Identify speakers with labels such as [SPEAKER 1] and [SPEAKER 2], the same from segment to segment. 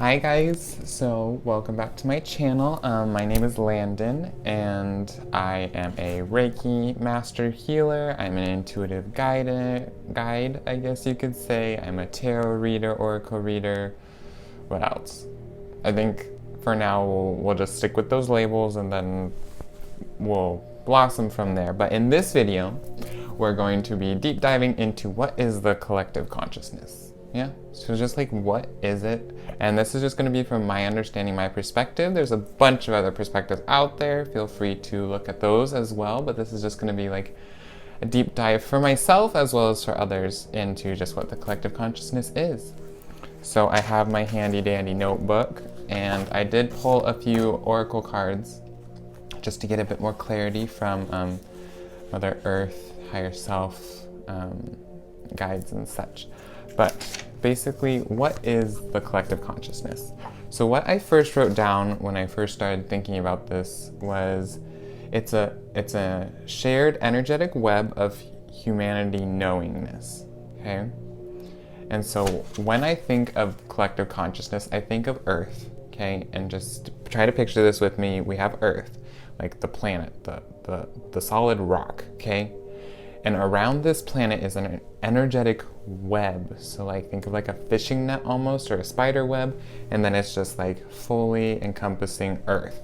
[SPEAKER 1] Hi guys, so welcome back to my channel. My name is Landon and I am a Reiki master healer. I'm an intuitive guide, I guess you could say. I'm a tarot reader, oracle reader. What else? I think for now we'll just stick with those labels and then we'll blossom from there. But in this video, we're going to be deep diving into what is the collective consciousness. Yeah, so just like, what is it? And this is just going to be from my understanding, my perspective. There's a bunch of other perspectives out there. Feel free to look at those as well. But this is just going to be like a deep dive for myself as well as for others into just what the collective consciousness is. So I have my handy dandy notebook and I did pull a few oracle cards just to get a bit more clarity from Mother Earth, higher self, guides and such. But basically, what is the collective consciousness? So what I first wrote down when I first started thinking about this was it's a shared energetic web of humanity knowingness, okay? And so when I think of collective consciousness, I think of Earth, okay? And just try to picture this with me. We have Earth, like the planet, the solid rock, okay? And around this planet is an energetic web. So like think of like a fishing net almost, or a spider web, and then it's just like fully encompassing Earth.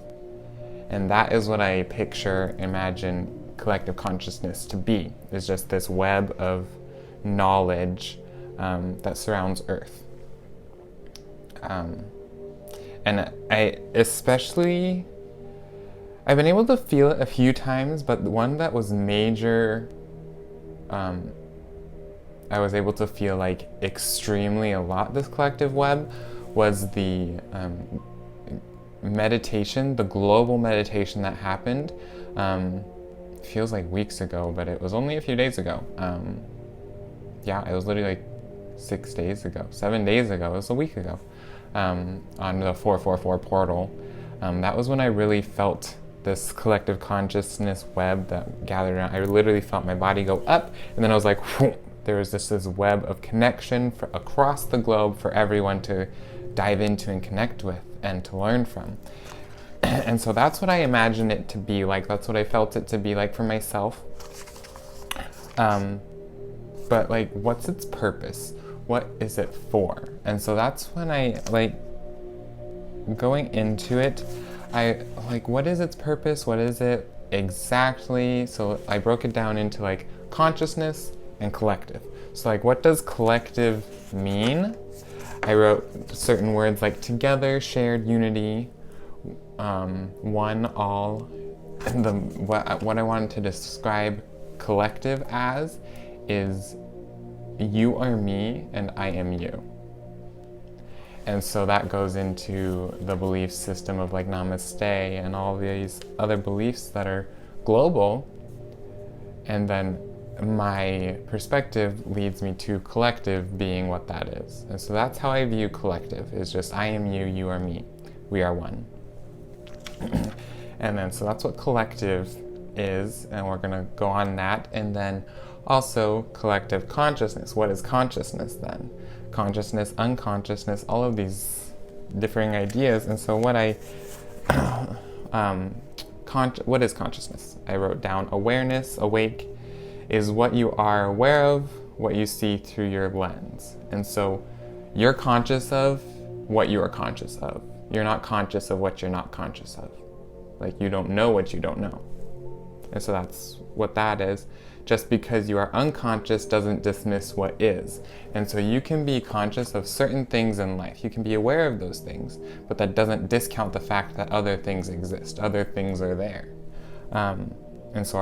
[SPEAKER 1] And that is what I picture, imagine collective consciousness to be, is just this web of knowledge that surrounds Earth. And I've been able to feel it a few times, but the one that was major, I was able to feel like extremely a lot this collective web was the meditation, the global meditation that happened. Feels like weeks ago, but it was only a few days ago. Yeah, it was literally like 6 days ago, 7 days ago, it was a week ago, on the 444 portal. That was when I really felt this collective consciousness web that gathered around. I literally felt my body go up, and then I was like, whoom, there was this web of connection across the globe for everyone to dive into and connect with and to learn from. And so that's what I imagine it to be like. That's what I felt it to be like for myself. But like, what's its purpose? What is it for? And so that's when I, like, going into it, I like, what is its purpose? What is it exactly? So I broke it down into like consciousness and collective. So like, what does collective mean? I wrote certain words like together, shared, unity, one, all. And what I wanted to describe collective as is you are me and I am you. And so that goes into the belief system of like namaste and all these other beliefs that are global. And then my perspective leads me to collective being what that is. And so that's how I view collective, is just I am you, you are me. We are one. And then so that's what collective is, and we're gonna go on that. And then also collective consciousness. What is consciousness then? Consciousness, unconsciousness, all of these differing ideas. And so what what is consciousness? I wrote down awareness, awake, is what you are aware of, what you see through your lens. And so you're conscious of what you are conscious of. You're not conscious of what you're not conscious of. Like, you don't know what you don't know. And so that's what that is. Just because you are unconscious doesn't dismiss what is. And so you can be conscious of certain things in life. You can be aware of those things, but that doesn't discount the fact that other things exist. Other things are there. And so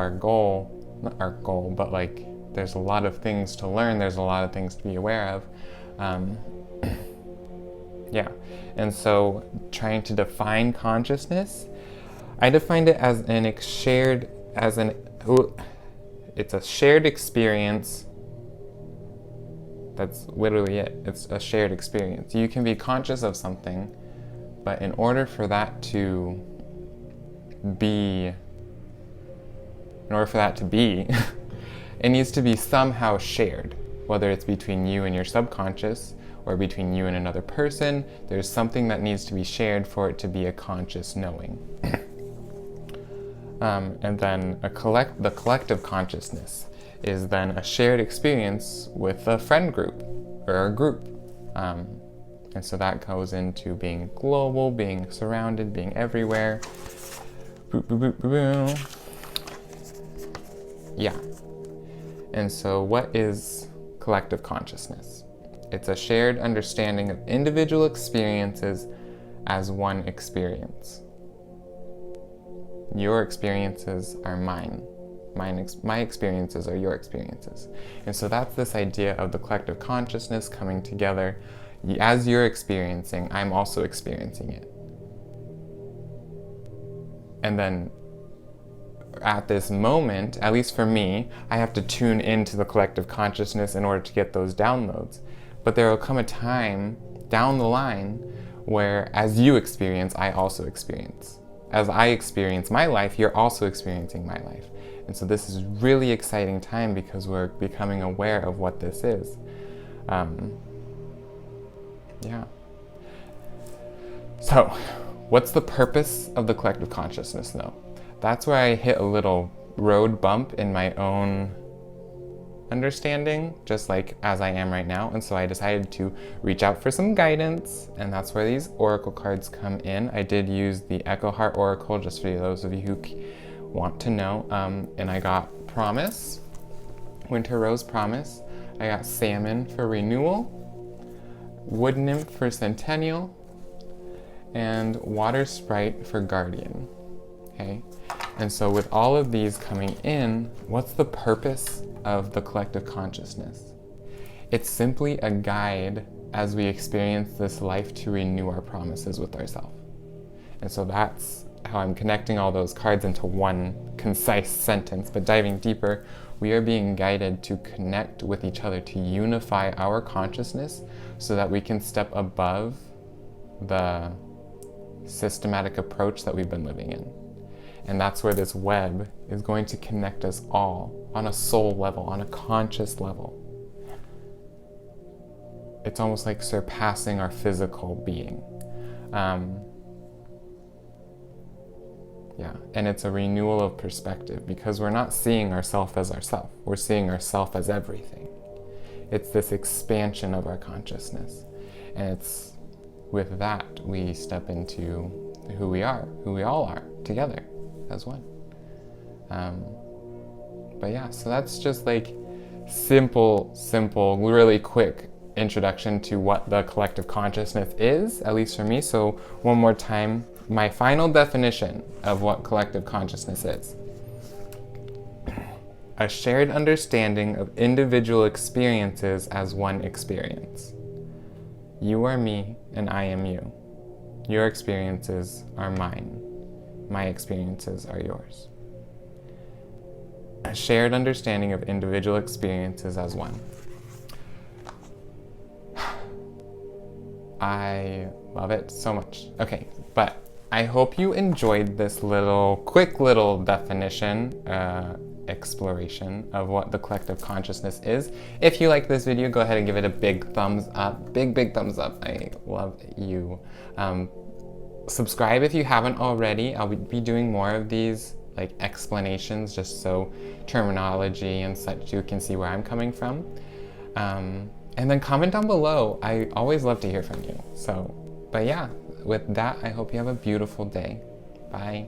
[SPEAKER 1] not our goal, but like, there's a lot of things to learn. There's a lot of things to be aware of. Yeah. And so trying to define consciousness, I defined it as it's a shared experience. That's literally it. It's a shared experience. You can be conscious of something, but in order for that to be, it needs to be somehow shared, whether it's between you and your subconscious, or between you and another person. There's something that needs to be shared for it to be a conscious knowing. And then the collective consciousness is then a shared experience with a friend group or a group. And so that goes into being global, being surrounded, being everywhere. Boop, boop, boop, boop, boop. Yeah. And so what is collective consciousness? It's a shared understanding of individual experiences as one experience. Your experiences are mine. My experiences are your experiences. And so that's this idea of the collective consciousness coming together. As you're experiencing, I'm also experiencing it. And then at this moment, at least for me, I have to tune into the collective consciousness in order to get those downloads. But there will come a time down the line where as you experience, I also experience. As I experience my life, you're also experiencing my life. And so this is a really exciting time because we're becoming aware of what this is. Yeah. So, what's the purpose of the collective consciousness though? That's where I hit a little road bump in my own understanding, just like as I am right now. And so I decided to reach out for some guidance, and that's where these oracle cards come in. I did use the Echo Heart Oracle, just for those of you who want to know. And I got Promise, Winter Rose Promise. I got Salmon for Renewal, Wood Nymph for Centennial, and Water Sprite for Guardian. Okay? And so with all of these coming in, what's the purpose of the collective consciousness? It's simply a guide as we experience this life to renew our promises with ourselves. And so that's how I'm connecting all those cards into one concise sentence. But diving deeper, we are being guided to connect with each other, to unify our consciousness so that we can step above the systematic approach that we've been living in. And that's where this web is going to connect us all on a soul level, on a conscious level. It's almost like surpassing our physical being. Yeah, and it's a renewal of perspective because we're not seeing ourselves as ourself. We're seeing ourselves as everything. It's this expansion of our consciousness. And it's with that we step into who we are, who we all are together as one. But yeah, so that's just like simple, really quick introduction to what the collective consciousness is, at least for me. So one more time, my final definition of what collective consciousness is. A shared understanding of individual experiences as one experience. You are me and I am you. Your experiences are mine. My experiences are yours. A shared understanding of individual experiences as one. I love it so much. Okay, but I hope you enjoyed this quick little definition, exploration of what the collective consciousness is. If you like this video, go ahead and give it a big thumbs up. Big thumbs up. I love you. Subscribe if you haven't already. I'll be doing more of these like explanations, just so terminology and such you can see where I'm coming from. And then comment down below. I always love to hear from you. But yeah, with that, I hope you have a beautiful day. Bye.